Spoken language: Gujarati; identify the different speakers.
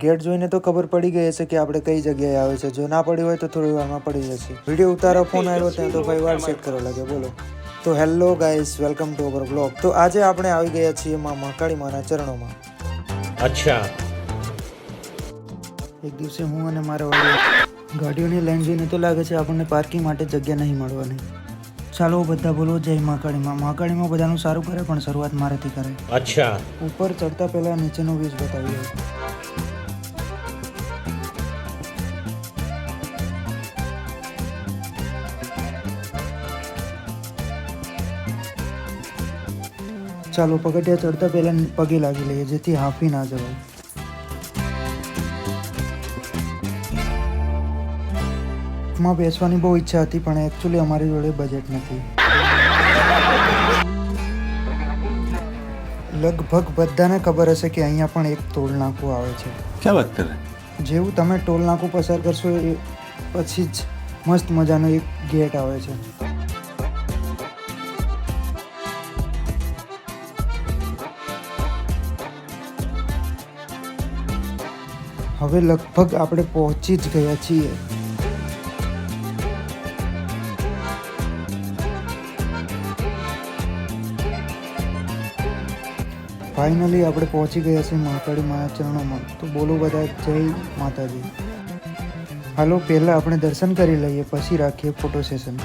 Speaker 1: ગેટ જોઈને તો ખબર પડી ગઈ હશે કે આપણે કઈ જગ્યાએ આવે છે. જો ના પડી હોય તો થોડી વારમાં પડી જશે. વિડીયો ઉતારો ફોન આવ્યો ત્યાં તો ભાઈ વાર સેટ કરવા લાગે. બોલો તો hello guys, welcome to our blog. તો આજે આપણે આવી ગયા છીએ માં મહાકાળી માના ચરણોમાં.
Speaker 2: અચ્છા.
Speaker 1: એક દિવસે હું અને મારા વડીલ ગાડીઓની લાઈન જોઈને તો લાગે છે આપણને પાર્કિંગ માટે જગ્યા નહીં મળવાની. ચાલો બધા બોલો જય મહાકાળીમાં. મહાકાળીમાં બધાનું સારું કરે પણ શરૂઆત મારેથી કરે.
Speaker 2: અચ્છા.
Speaker 1: ઉપર ચડતા પહેલા નીચેનો વ્યૂઝ બતાવીએ. ચાલો પગથિયા ચડતા પહેલા પગે લાગી લઈએ જેથી હાંફી ના જવાય. માં બેસવાની બહુ ઈચ્છા હતી પણ એકચ્યુઅલી અમારી જોડે બજેટ નથી. લગભગ બધાને ખબર હશે કે અહીંયા પણ એક ટોલ નાકું આવે છે.
Speaker 3: ક્યાં વાત કરે?
Speaker 1: જેવું તમે ટોલ નાકું પસાર કરશો એ પછી જ મસ્ત મજાનો એક ગેટ આવે છે. હવે લગભગ આપણે પહોંચી જ ગયા છીએ. ફાઇનલી આપણે પહોંચી ગયા છીએ મહાકાળી માના ચરણોમાં. તો બોલો બધા જય માતાજી. હાલો પહેલાં આપણે દર્શન કરી લઈએ પછી રાખીએ ફોટો સેશન.